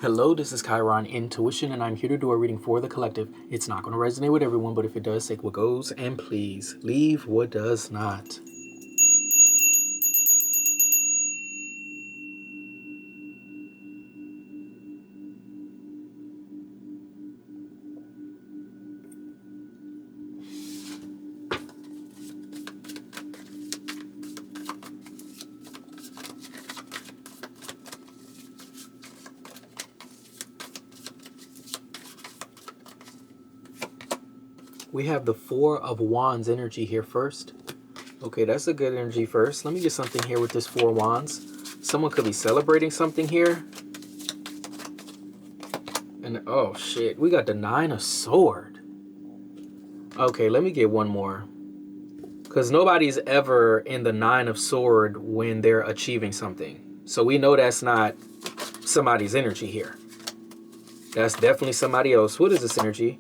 Hello, this is Chiron Intuition, and I'm here to do a reading for the collective. It's not going to resonate with everyone, but if it does, take what goes, and please leave what does not. We have the Four of Wands energy here first. Okay, that's a good energy first. Let me get something here with this Four of Wands. Someone could be celebrating something here. And oh shit, we got the Nine of Sword. Okay, let me get one more. Because nobody's ever in the Nine of Sword when they're achieving something. So we know that's not somebody's energy here. That's definitely somebody else. What is this energy?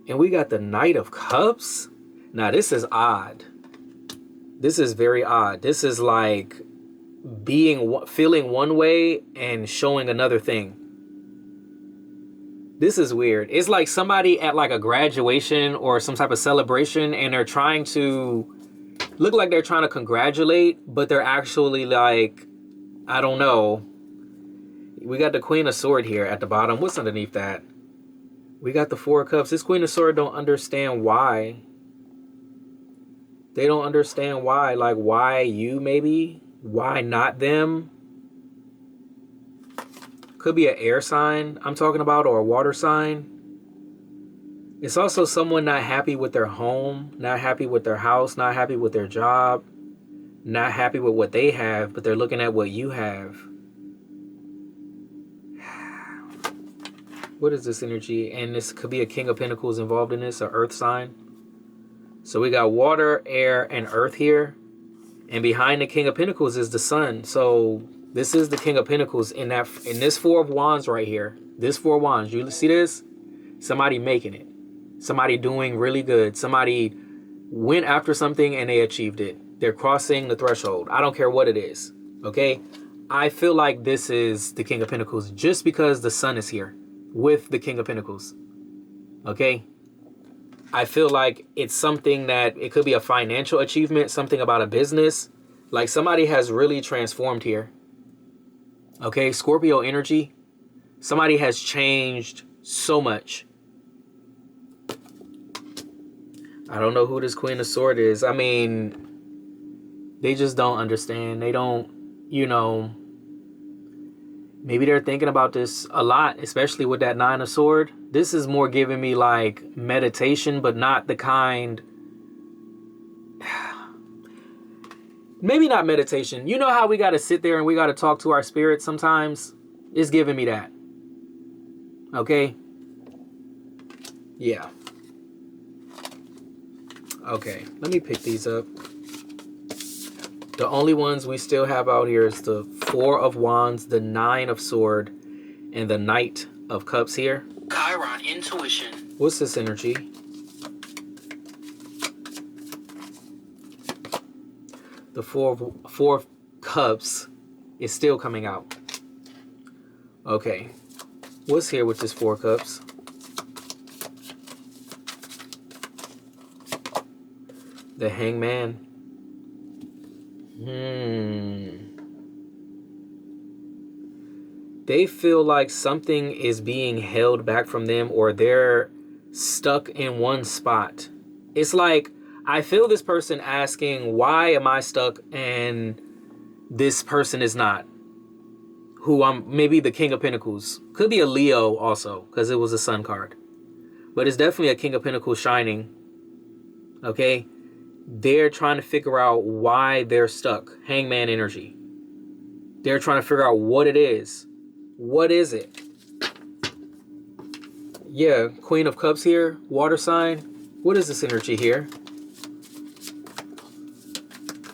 And we got the Knight of Cups. Now this is odd. This is very odd. This is like feeling one way and showing another thing. This is weird. It's like somebody at like a graduation or some type of celebration, and they're trying to look like they're trying to congratulate, but they're actually like, I don't know. We got the Queen of Swords here at the bottom. What's underneath that? We got the Four of Cups. This Queen of Swords don't understand why. They don't understand why. Like, why you maybe? Why not them? Could be an air sign I'm talking about, or a water sign. It's also someone not happy with their home, not happy with their house, not happy with their job, not happy with what they have, but they're looking at what you have. What is this energy? And this could be a King of Pentacles involved in this, an earth sign. So we got water, air, and earth here. And behind the King of Pentacles is the sun. So this is the King of Pentacles in this Four of Wands right here. This Four of Wands. You see this? Somebody making it. Somebody doing really good. Somebody went after something and they achieved it. They're crossing the threshold. I don't care what it is. Okay? I feel like this is the King of Pentacles just because the sun is here with the King of Pentacles. Okay? I feel like it's something that it could be a financial achievement, something about a business. Like somebody has really transformed here. Okay, Scorpio energy. Somebody has changed so much. I don't know who this Queen of Swords is. I mean, they just don't understand. They don't, maybe they're thinking about this a lot, especially with that Nine of Swords. This is more giving me like meditation, but not the kind. Maybe not meditation. You know how we got to sit there and we got to talk to our spirit sometimes? It's giving me that. Okay? Yeah. Okay, let me pick these up. The only ones we still have out here is the Four of Wands, the Nine of Swords, and the Knight of Cups here. Chiron Intuition. What's this energy? The Four of Cups is still coming out. Okay. What's here with this Four of Cups? The Hangman. They feel like something is being held back from them, or they're stuck in one spot. It's like, I feel this person asking, why am I stuck and this person is not? Maybe the King of Pentacles. Could be a Leo also, because it was a Sun card. But it's definitely a King of Pentacles shining. Okay? They're trying to figure out why they're stuck. Hangman energy. They're trying to figure out what it is. What is it? Yeah, Queen of Cups here. Water sign. What is this energy here?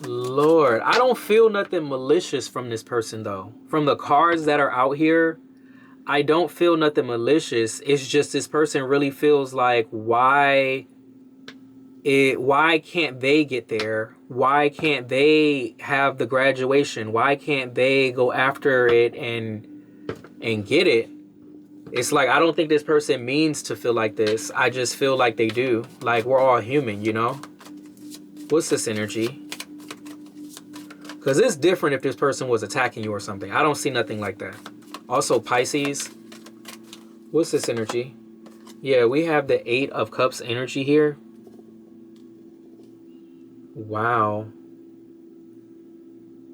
Lord, I don't feel nothing malicious from this person though. From the cards that are out here, I don't feel nothing malicious. It's just this person really feels like, why can't they get there? Why can't they have the graduation? Why can't they go after it and get it? It's like, I don't think this person means to feel like this. I just feel like they do. Like, we're all human, you know? What's this energy? Because it's different if this person was attacking you or something. I don't see nothing like that. Also, Pisces. What's this energy? Yeah, we have the 8 of Cups energy here. Wow.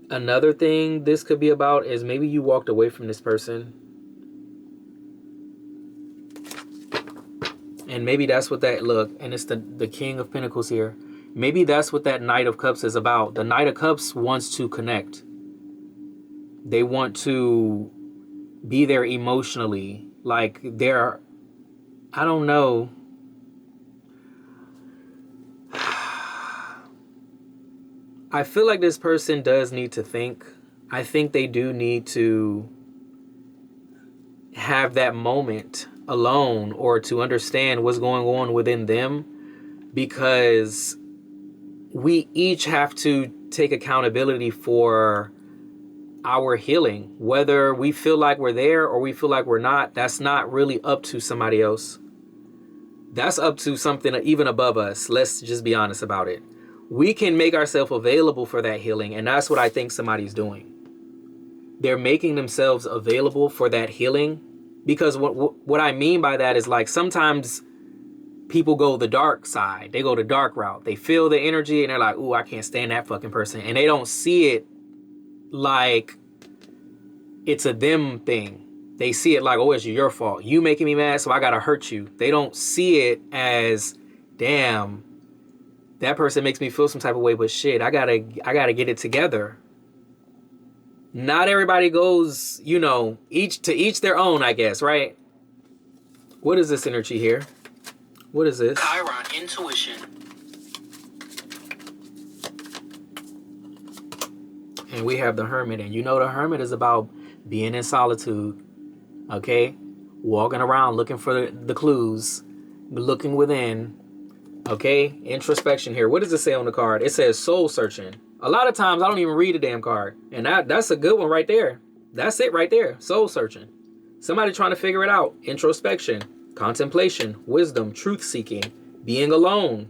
Another thing this could be about is maybe you walked away from this person. And maybe that's what that, look, and it's the King of Pentacles here. Maybe that's what that Knight of Cups is about. The Knight of Cups wants to connect. They want to be there emotionally. Like they're, I don't know. I feel like this person does need to think. I think they do need to have that moment alone or to understand what's going on within them, because we each have to take accountability for our healing. Whether we feel like we're there or we feel like we're not, that's not really up to somebody else. That's up to something even above us. Let's just be honest about it. We can make ourselves available for that healing, and that's what I think somebody's doing. They're making themselves available for that healing, because what I mean by that is, like, sometimes people go the dark side. They go the dark route. They feel the energy and they're like, ooh, I can't stand that fucking person. And they don't see it like it's a them thing. They see it like, oh, it's your fault. You making me mad, so I gotta hurt you. They don't see it as, damn, that person makes me feel some type of way, but shit, I gotta get it together. Not everybody goes, you know, each their own, I guess, right? What is this energy here? What is this? Chiron Intuition. And we have the Hermit, and you know the Hermit is about being in solitude, okay? Walking around looking for the clues, looking within, okay? Introspection here. What does it say on the card? It says soul searching. A lot of times I don't even read the damn card, and that's a good one right there. That's it right there. Soul searching. Somebody trying to figure it out. Introspection, contemplation, wisdom, truth seeking, being alone,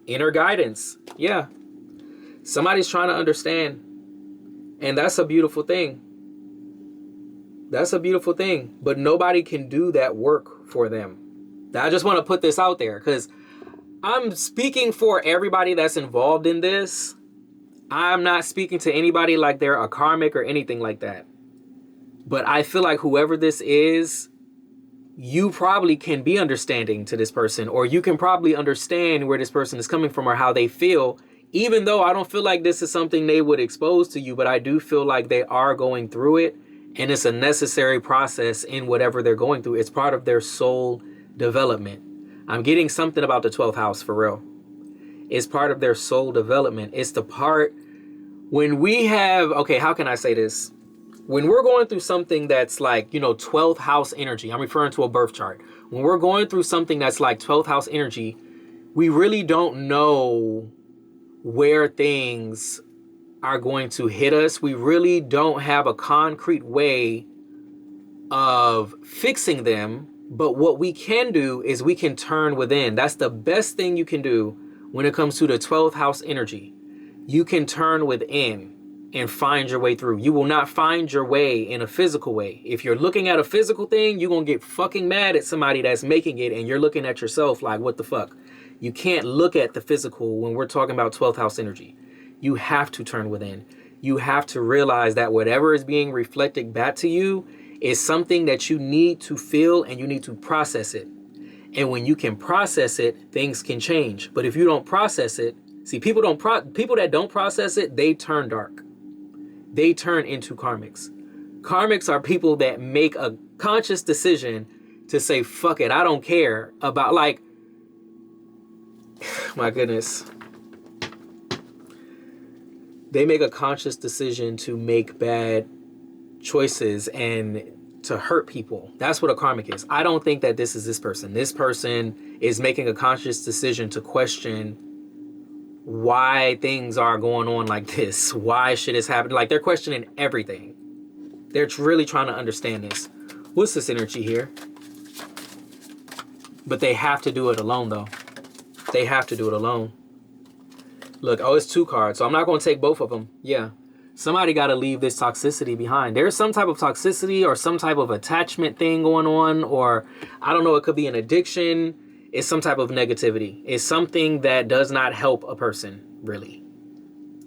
inner guidance. Yeah. Somebody's trying to understand. And that's a beautiful thing. That's a beautiful thing. But nobody can do that work for them. I just want to put this out there because I'm speaking for everybody that's involved in this. I'm not speaking to anybody like they're a karmic or anything like that. But I feel like whoever this is, you probably can be understanding to this person, or you can probably understand where this person is coming from or how they feel, even though I don't feel like this is something they would expose to you, but I do feel like they are going through it, and it's a necessary process in whatever they're going through. It's part of their soul development. I'm getting something about the 12th house for real. It's part of their soul development. It's the part when we have, okay, how can I say this? When we're going through something that's like, you know, 12th house energy, I'm referring to a birth chart. When we're going through something that's like 12th house energy, we really don't know where things are going to hit us. We really don't have a concrete way of fixing them. But what we can do is we can turn within. That's the best thing you can do when it comes to the 12th house energy. You can turn within and find your way through. You will not find your way in a physical way. If you're looking at a physical thing, you're going to get fucking mad at somebody that's making it, and you're looking at yourself like, what the fuck? You can't look at the physical when we're talking about 12th house energy. You have to turn within. You have to realize that whatever is being reflected back to you is something that you need to feel, and you need to process it. And when you can process it, things can change. But if you don't process it, see, people that don't process it, they turn dark. They turn into karmics. Karmics are people that make a conscious decision to say, fuck it, I don't care about, like, my goodness. They make a conscious decision to make bad choices and to hurt people. That's what a karmic is. I don't think that this is this person. This person is making a conscious decision to question why things are going on like this, why shit is happening. Like, they're questioning everything. They're really trying to understand this. What's this energy here? But they have to do it alone, though. They have to do it alone. Look, oh, it's 2 cards, so I'm not going to take both of them. Yeah. Somebody got to leave this toxicity behind. There's some type of toxicity or some type of attachment thing going on, or I don't know, it could be an addiction. It's some type of negativity. It's something that does not help a person, really.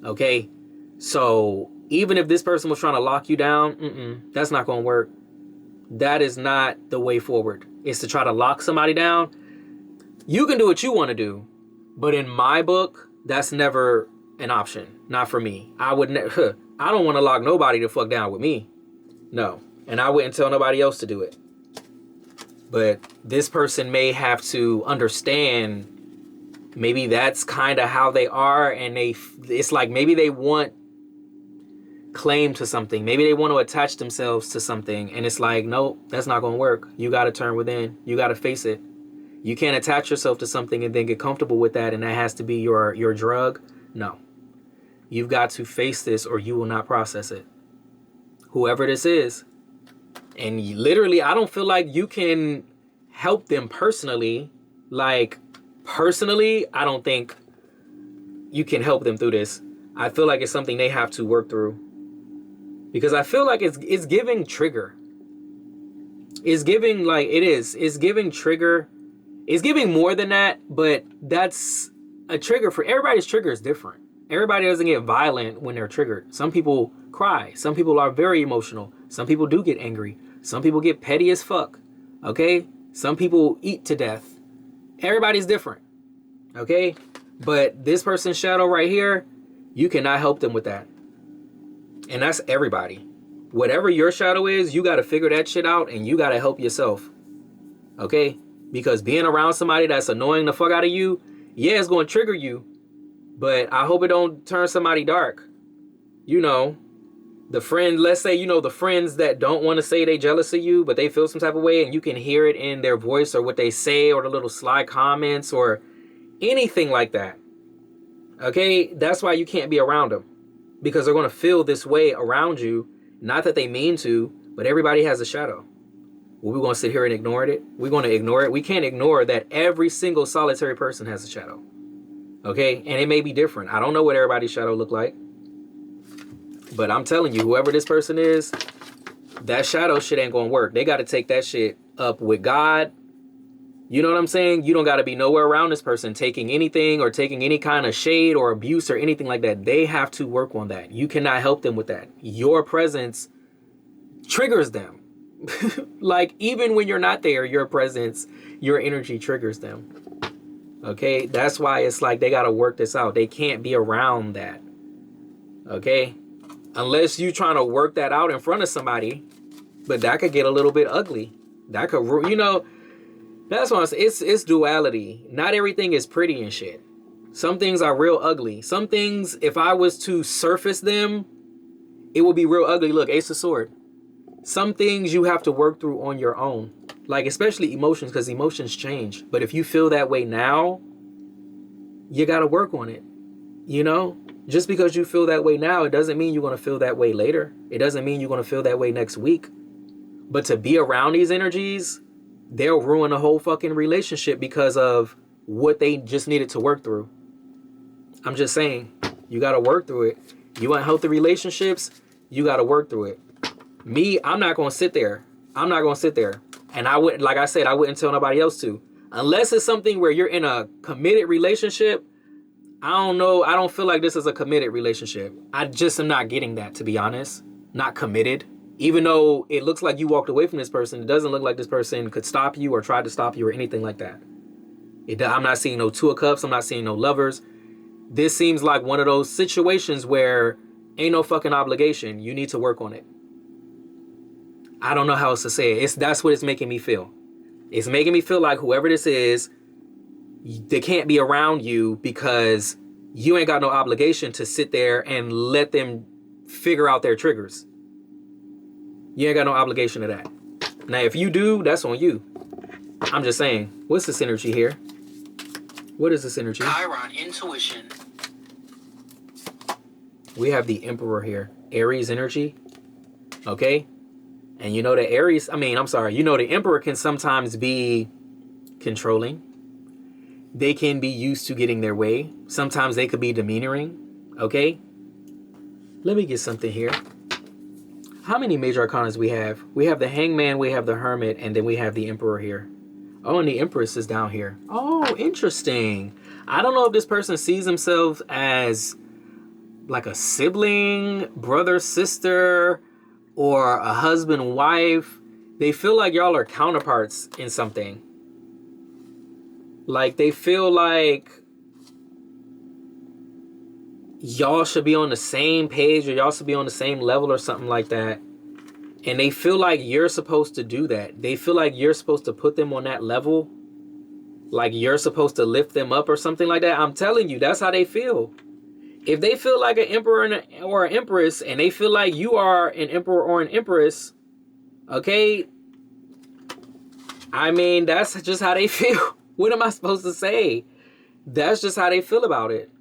Okay? So even if this person was trying to lock you down, that's not going to work. That is not the way forward. It's to try to lock somebody down. You can do what you want to do, but in my book, that's never an option. Not for me. I would never. I don't want to lock nobody to fuck down with me. No. And I wouldn't tell nobody else to do it. But this person may have to understand maybe that's kind of how they are, and it's like maybe they want claim to something. Maybe they want to attach themselves to something, and it's like, nope, that's not going to work. You got to turn within. You got to face it. You can't attach yourself to something and then get comfortable with that, and that has to be your drug. No. You've got to face this or you will not process it. Whoever this is. And literally, I don't feel like you can help them personally. Like, personally, I don't think you can help them through this. I feel like it's something they have to work through. Because I feel like it's giving trigger. It's giving, like, it is. It's giving trigger. It's giving more than that, but that's a trigger for everybody's trigger is different. Everybody doesn't get violent when they're triggered. Some people cry. Some people are very emotional. Some people do get angry. Some people get petty as fuck. Okay? Some people eat to death. Everybody's different. Okay? But this person's shadow right here, you cannot help them with that. And that's everybody. Whatever your shadow is, you got to figure that shit out and you got to help yourself. Okay? Because being around somebody that's annoying the fuck out of you, yeah, it's going to trigger you. But I hope it don't turn somebody dark. You know, the friend, let's say, you know, the friends that don't want to say they jealous of you, but they feel some type of way and you can hear it in their voice or what they say or the little sly comments or anything like that. Okay, that's why you can't be around them. Because they're going to feel this way around you. Not that they mean to, but everybody has a shadow. Well, we're going to sit here and ignore it? We're going to ignore it? We can't ignore that every single solitary person has a shadow. Okay, and it may be different. I don't know what everybody's shadow look like. But I'm telling you, whoever this person is, that shadow shit ain't going to work. They got to take that shit up with God. You know what I'm saying? You don't got to be nowhere around this person taking anything or taking any kind of shade or abuse or anything like that. They have to work on that. You cannot help them with that. Your presence triggers them. Like, even when you're not there, your presence, your energy triggers them. Okay, that's why it's like they got to work this out. They can't be around that. Okay, unless you trying to work that out in front of somebody, but that could get a little bit ugly. That could, you know, that's why it's duality. Not everything is pretty and shit. Some things are real ugly. Some things, if I was to surface them, it would be real ugly. Look, Ace of Sword. Some things you have to work through on your own. Like, especially emotions, because emotions change. But if you feel that way now, you got to work on it. You know? Just because you feel that way now, it doesn't mean you're going to feel that way later. It doesn't mean you're going to feel that way next week. But to be around these energies, they'll ruin a whole fucking relationship because of what they just needed to work through. I'm just saying, you got to work through it. You want healthy relationships, you got to work through it. Me, I'm not going to sit there. I'm not going to sit there. And I wouldn't, like I said, I wouldn't tell nobody else to. Unless it's something where you're in a committed relationship, I don't know. I don't feel like this is a committed relationship. I just am not getting that, to be honest. Not committed. Even though it looks like you walked away from this person, it doesn't look like this person could stop you or try to stop you or anything like that. I'm not seeing no Two of Cups. I'm not seeing no lovers. This seems like one of those situations where ain't no fucking obligation. You need to work on it. I don't know how else to say it. That's what it's making me feel. It's making me feel like whoever this is, they can't be around you because you ain't got no obligation to sit there and let them figure out their triggers. You ain't got no obligation to that. Now, if you do, that's on you. I'm just saying. What's this energy here? What is this energy? Chiron Intuition. We have the Emperor here. Aries energy. Okay? And you know the Aries, you know the Emperor can sometimes be controlling. They can be used to getting their way. Sometimes they could be demeaning. Okay? Let me get something here. How many major arcana we have? We have the Hangman, we have the Hermit, and then we have the Emperor here. Oh, and the Empress is down here. Oh, interesting. I don't know if this person sees themselves as like a sibling, brother, sister, or a husband, wife. They feel like y'all are counterparts in something. Like they feel like y'all should be on the same page, or y'all should be on the same level or something like that. And they feel like you're supposed to do that. They feel like you're supposed to put them on that level. Like you're supposed to lift them up or something like that. I'm telling you, that's how they feel. If they feel like an emperor or an empress, and they feel like you are an emperor or an empress, okay, I mean, that's just how they feel. What am I supposed to say? That's just how they feel about it.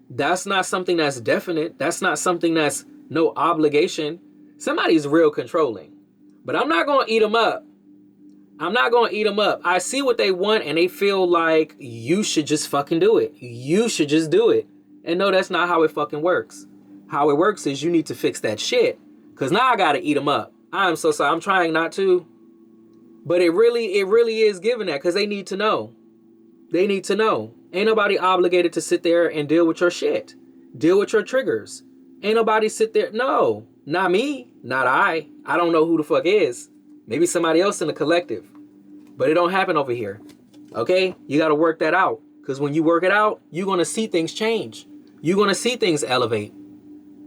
That's not something that's definite. That's not something that's no obligation. Somebody's real controlling. But I'm not going to eat them up. I'm not going to eat them up. I see what they want, and they feel like you should just fucking do it. You should just do it. And no, that's not how it fucking works. How it works is you need to fix that shit. Because now I got to eat them up. I'm so sorry. I'm trying not to. But it really is giving that, because they need to know. They need to know. Ain't nobody obligated to sit there and deal with your shit. Deal with your triggers. Ain't nobody sit there. No, not me. Not I. I don't know who the fuck is. Maybe somebody else in the collective. But it don't happen over here. Okay? You got to work that out. Because when you work it out, you're going to see things change. You're going to see things elevate.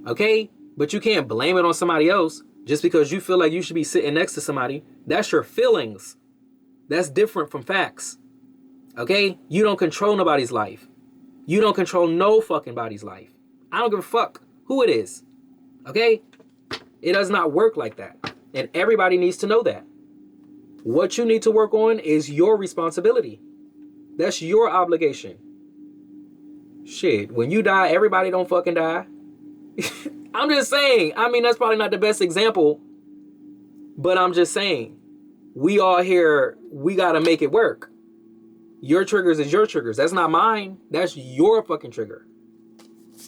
Okay? But you can't blame it on somebody else just because you feel like you should be sitting next to somebody. That's your feelings. That's different from facts. Okay? You don't control nobody's life. You don't control no fucking body's life. I don't give a fuck who it is. Okay? It does not work like that. And everybody needs to know that. What you need to work on is your responsibility. That's your obligation. Shit, when you die, everybody don't fucking die. I'm just saying. I mean, that's probably not the best example. But I'm just saying. We all here, we got to make it work. Your triggers is your triggers. That's not mine. That's your fucking trigger.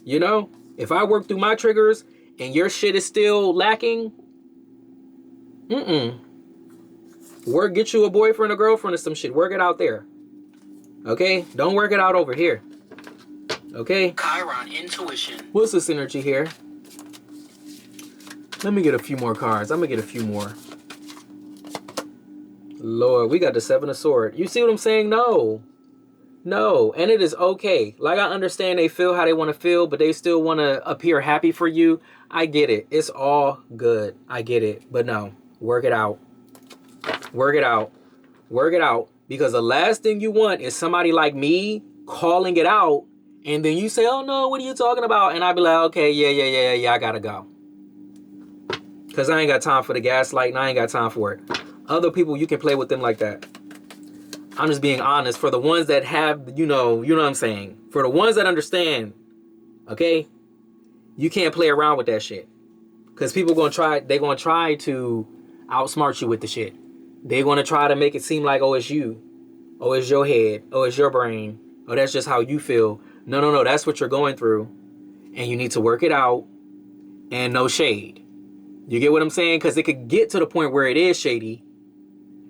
You know? If I work through my triggers and your shit is still lacking, work, get you a boyfriend or girlfriend or some shit. Work it out there. Okay? Don't work it out over here. Okay? Chiron Intuition. What's this energy here? Let me get a few more cards. I'm going to get a few more. Lord, we got the Seven of Swords. You see what I'm saying? No. No. And it is okay. Like, I understand they feel how they want to feel, but they still want to appear happy for you. I get it. It's all good. I get it. But no. Work it out. Work it out. Work it out. Because the last thing you want is somebody like me calling it out, and then you say, oh no, what are you talking about? And I be like, okay, yeah, I gotta go. Because I ain't got time for the gaslight, and I ain't got time for it. Other people, you can play with them like that. I'm just being honest. For the ones that have, you know what I'm saying? For the ones that understand, okay? You can't play around with that shit. Because people they're going to try to outsmart you with the shit. They're going to try to make it seem like, oh, it's you. Oh, it's your head. Oh, it's your brain. Oh, that's just how you feel. No, that's what you're going through. And you need to work it out. And no shade. You get what I'm saying? Because it could get to the point where it is shady.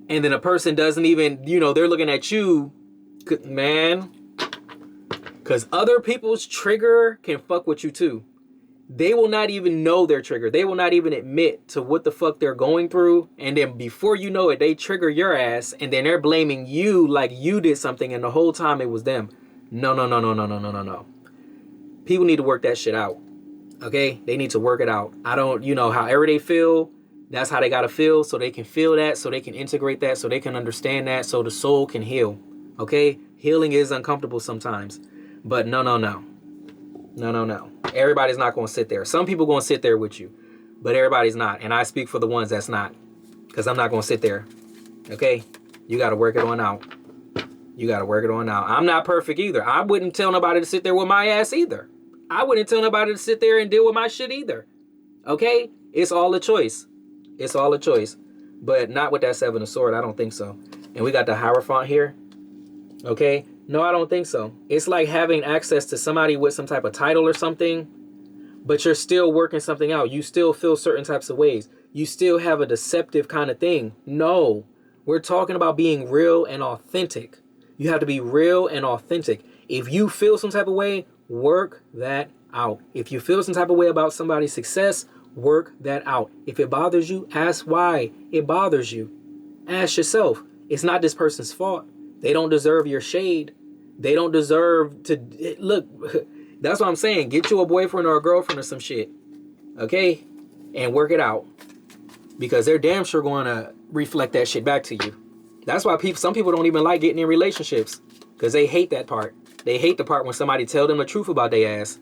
And then a person doesn't even, they're looking at you, man. Because other people's trigger can fuck with you too. They will not even know their trigger. They will not even admit to what the fuck they're going through. And then before you know it, they trigger your ass. And then they're blaming you like you did something. And the whole time it was them. No. People need to work that shit out. Okay? They need to work it out. I don't, however they feel, that's how they got to feel. So they can feel that. So they can integrate that. So they can understand that. So the soul can heal. Okay? Healing is uncomfortable sometimes. But no. Everybody's not going to sit there. Some people going to sit there with you. But everybody's not. And I speak for the ones that's not. Because I'm not going to sit there. Okay? You got to work it on out. You got to work it on out. I'm not perfect either. I wouldn't tell nobody to sit there with my ass either. I wouldn't tell nobody to sit there and deal with my shit either. Okay? It's all a choice. It's all a choice. But not with that Seven of Swords. I don't think so. And we got the Hierophant here. Okay? No, I don't think so. It's like having access to somebody with some type of title or something, but you're still working something out. You still feel certain types of ways. You still have a deceptive kind of thing. No, we're talking about being real and authentic. You have to be real and authentic. If you feel some type of way, work that out. If you feel some type of way about somebody's success, work that out. If it bothers you, ask why it bothers you. Ask yourself. It's not this person's fault. They don't deserve your shade. They don't deserve to look. That's what I'm saying. Get you a boyfriend or a girlfriend or some shit. Okay? And work it out. Because they're damn sure going to reflect that shit back to you. That's why some people don't even like getting in relationships. Because they hate that part. They hate the part when somebody tell them the truth about their ass.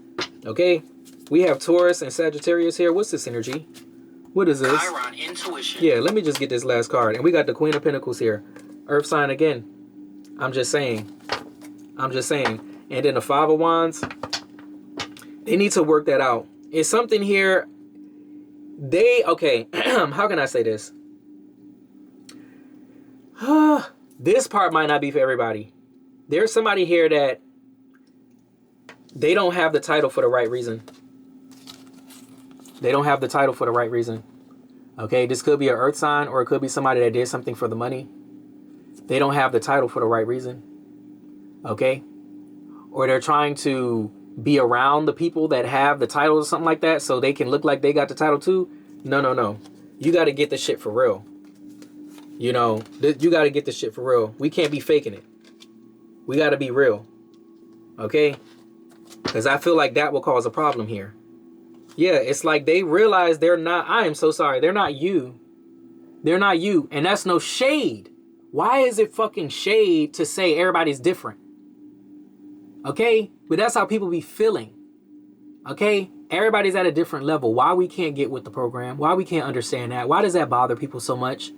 Okay? We have Taurus and Sagittarius here. What's this energy? What is this? Chiron Intuition. Yeah, let me just get this last card. And we got the Queen of Pentacles here. Earth sign again. I'm just saying. I'm just saying. And then the Five of Wands. They need to work that out. It's something here. Okay, how can I say this? This part might not be for everybody. There's somebody here that they don't have the title for the right reason. They don't have the title for the right reason. Okay, this could be an earth sign, or it could be somebody that did something for the money. They don't have the title for the right reason. Okay? Or they're trying to be around the people that have the title or something like that so they can look like they got the title too. No, no, no. You got to get the shit for real. You know, you got to get the shit for real. We can't be faking it. We got to be real. Okay? Because I feel like that will cause a problem here. Yeah, it's like they realize they're not, I am so sorry, they're not you. They're not you. And that's no shade. Why is it fucking shade to say everybody's different? Okay? But that's how people be feeling. Okay? Everybody's at a different level. Why we can't get with the program? Why we can't understand that? Why does that bother people so much?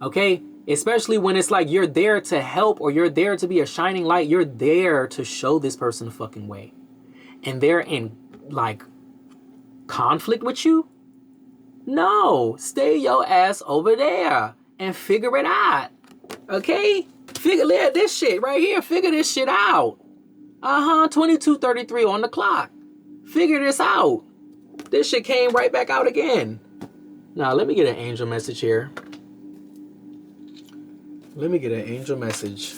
Okay? Especially when it's like you're there to help, or you're there to be a shining light. You're there to show this person the fucking way. And they're in like conflict with you? No. Stay your ass over there and figure it out. Okay? Figure this shit right here. Figure this shit out. 22:33 on the clock. Figure this out. This shit came right back out again. Now, let me get an angel message here. Let me get an angel message.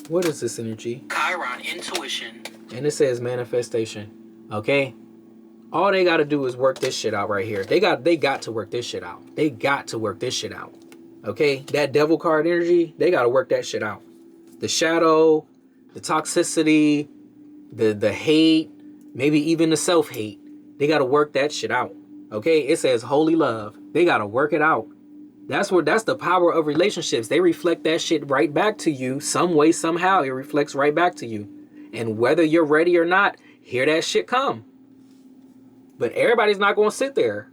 What is this energy? Chiron Intuition. And it says manifestation. Okay? All they got to do is work this shit out right here. They got to work this shit out. They got to work this shit out. Okay? That devil card energy, they got to work that shit out. The shadow, the toxicity, the hate, maybe even the self-hate. They got to work that shit out. Okay? It says holy love. They got to work it out. That's the power of relationships. They reflect that shit right back to you. Some way, somehow, it reflects right back to you. And whether you're ready or not, hear that shit come. But everybody's not going to sit there.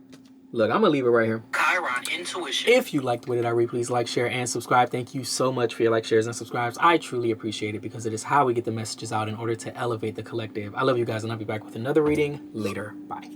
Look, I'm going to leave it right here. Chiron Intuition. If you liked what I read, please like, share, and subscribe. Thank you so much for your likes, shares, and subscribes. I truly appreciate it because it is how we get the messages out in order to elevate the collective. I love you guys, and I'll be back with another reading later. Bye.